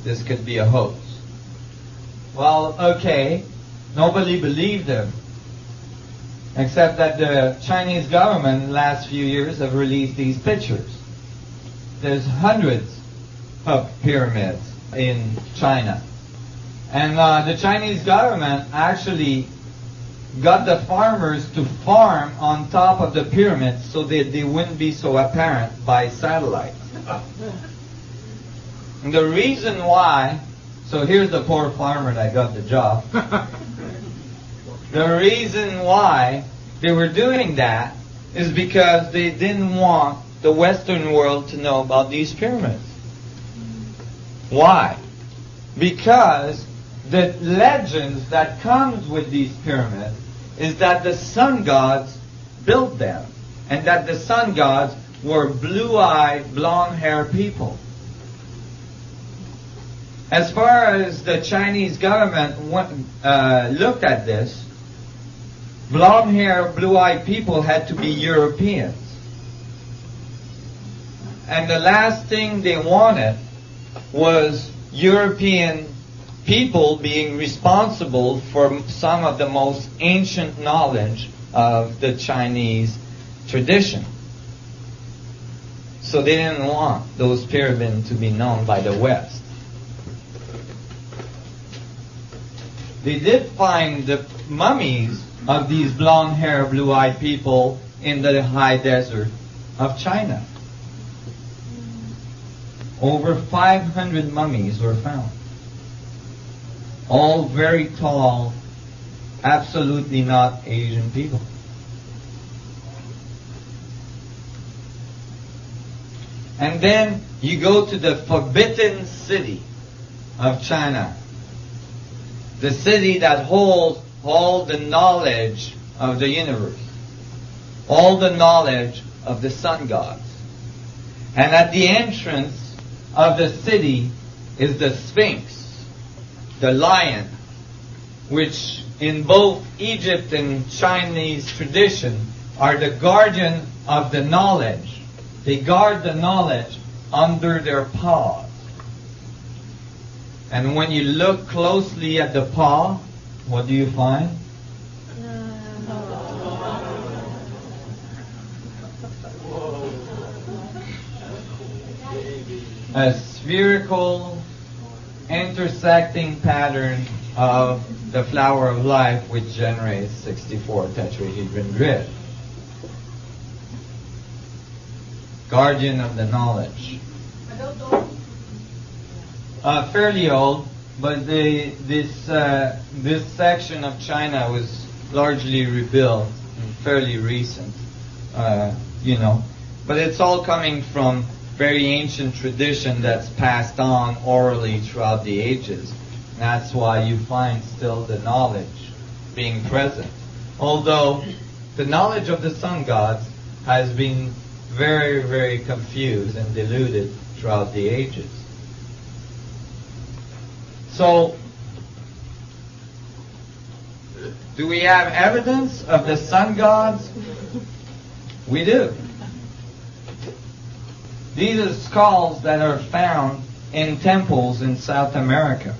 this could be a hoax. Well, okay, nobody believed him, except that the Chinese government in the last few years have released these pictures. There's hundreds of pyramids in China. And the Chinese government actually got the farmers to farm on top of the pyramids so that they wouldn't be so apparent by satellite. And the reason why, so here's the poor farmer that got the job. The reason why they were doing that is because they didn't want the Western world to know about these pyramids. Why? Because the legends that comes with these pyramids is that the sun gods built them, and that the sun gods were blue-eyed, blonde-haired people. As far as the Chinese government looked at this, blonde-haired, blue-eyed people had to be Europeans. And the last thing they wanted was European people being responsible for some of the most ancient knowledge of the Chinese tradition. So they didn't want those pyramids to be known by the West. They did find the mummies of these blonde-haired, blue-eyed people in the high desert of China. Over 500 mummies were found. All very tall, absolutely not Asian people. And then you go to the forbidden city of China. The city that holds all the knowledge of the universe. All the knowledge of the sun gods. And at the entrance of the city is the Sphinx, the lion, which in both Egypt and Chinese tradition are the guardian of the knowledge. They guard the knowledge under their paws. And when you look closely at the paw, what do you find? A spherical intersecting pattern of the flower of life, which generates 64 tetrahedron grid. Guardian of the knowledge. Fairly old, but this section of China was largely rebuilt and fairly recent, But it's all coming from very ancient tradition that's passed on orally throughout the ages. And that's why you find still the knowledge being present. Although the knowledge of the sun gods has been very, very confused and diluted throughout the ages. So, do we have evidence of the sun gods? We do. These are skulls that are found in temples in South America.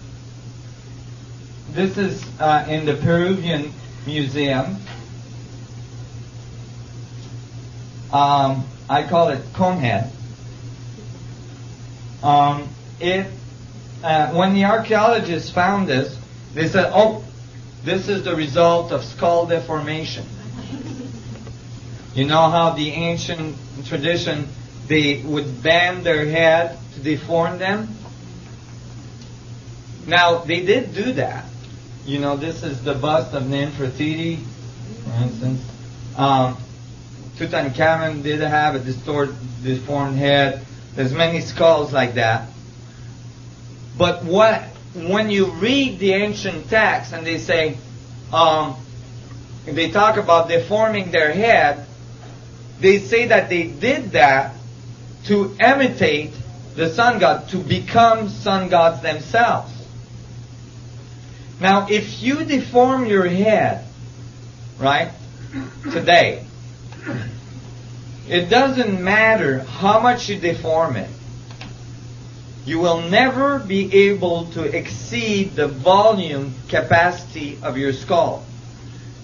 This is in the Peruvian Museum. I call it Conehead. When the archaeologists found this, they said, "Oh, this is the result of skull deformation." You know how the ancient tradition, they would bend their head to deform them? Now, they did do that. This is the bust of Nefertiti, for instance. Tutankhamun did have a deformed head. There's many skulls like that. But when you read the ancient texts and they say, they talk about deforming their head, they say that they did that to imitate the sun god, to become sun gods themselves. Now, if you deform your head, right, today, it doesn't matter how much you deform it. you will never be able to exceed the volume capacity of your skull.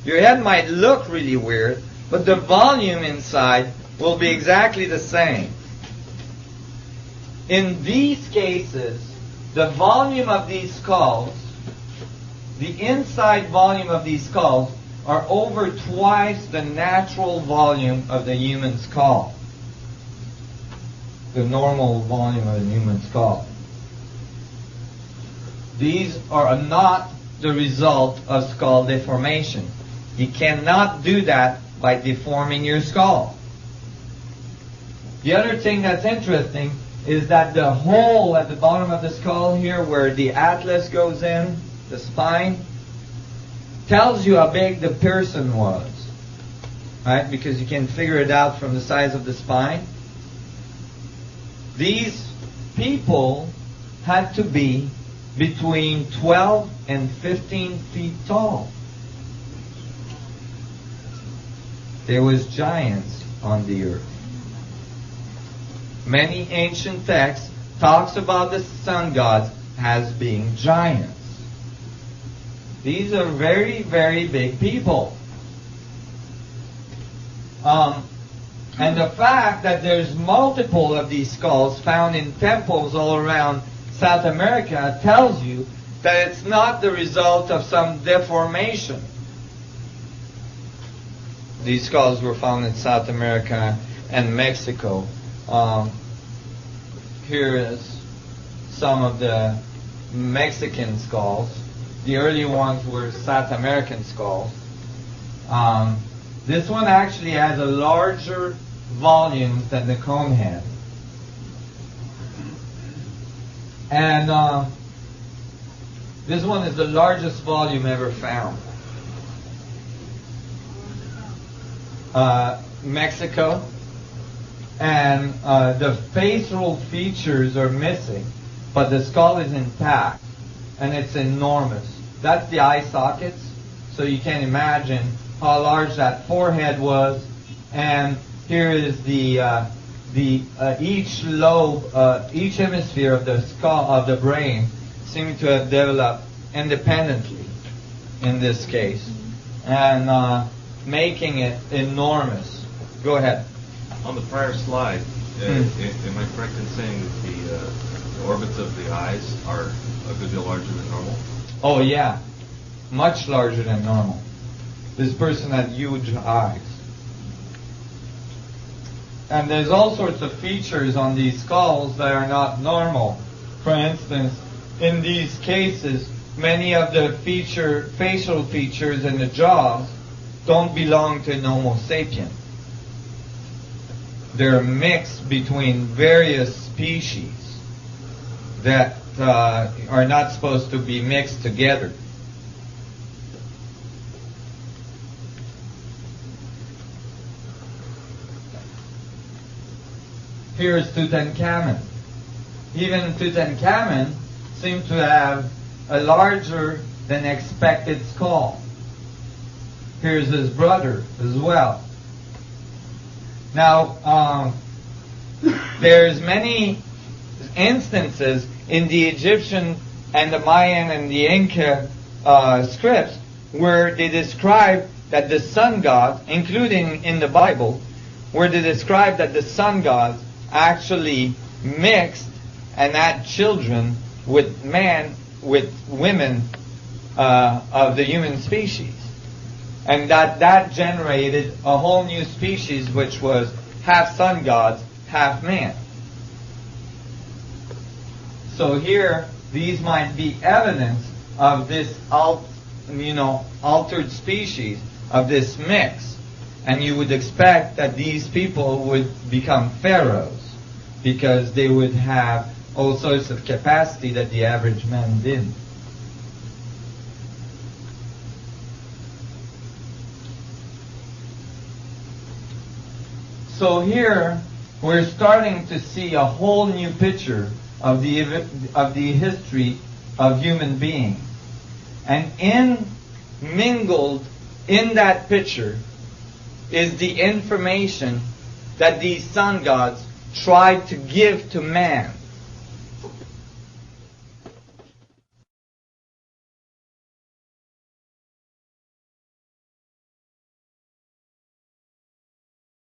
Your head might look really weird, but the volume inside will be exactly the same. In these cases, the volume of these skulls, the inside volume of these skulls, are over twice the natural volume of the human skull. The normal volume of the human skull. These are not the result of skull deformation. You cannot do that by deforming your skull. The other thing that's interesting is that the hole at the bottom of the skull here, where the atlas goes in, the spine, tells you how big the person was. Right? Because you can figure it out from the size of the spine. These people had to be between 12 and 15 feet tall. There was giants on the earth. Many ancient texts talks about the sun gods as being giants. These are very, very big people. And the fact that there's multiple of these skulls found in temples all around South America tells you that it's not the result of some deformation. These skulls were found in South America and Mexico. Here is some of the Mexican skulls. The early ones were South American skulls. This one actually has a larger volume than the cone head. And this one is the largest volume ever found. Mexico. And the facial features are missing, but the skull is intact, and it's enormous. That's the eye sockets, so you can imagine how large that forehead was. And here is the each lobe, each hemisphere of the skull of the brain seemed to have developed independently in this case, and making it enormous. Go ahead. On the prior slide, am I correct in saying that the orbits of the eyes are a good deal larger than normal? Oh yeah, much larger than normal. This person had huge eyes. And there's all sorts of features on these skulls that are not normal. For instance, in these cases, many of the facial features in the jaws don't belong to an Homo sapien. They're mixed between various species that are not supposed to be mixed together. Here's Tutankhamun. Even Tutankhamun seemed to have a larger than expected skull. Here's his brother as well. Now, there's many instances in the Egyptian and the Mayan and the Inca scripts where they describe that the sun gods, including in the Bible, where they describe that the sun gods actually mixed and had children with women of the human species. And that generated a whole new species, which was half sun gods, half man. So here, these might be evidence of this altered species, of this mix. And you would expect that these people would become pharaohs, because they would have all sorts of capacity that the average man didn't. So here, we're starting to see a whole new picture of the history of human beings. And mingled in that picture is the information that these sun gods tried to give to man.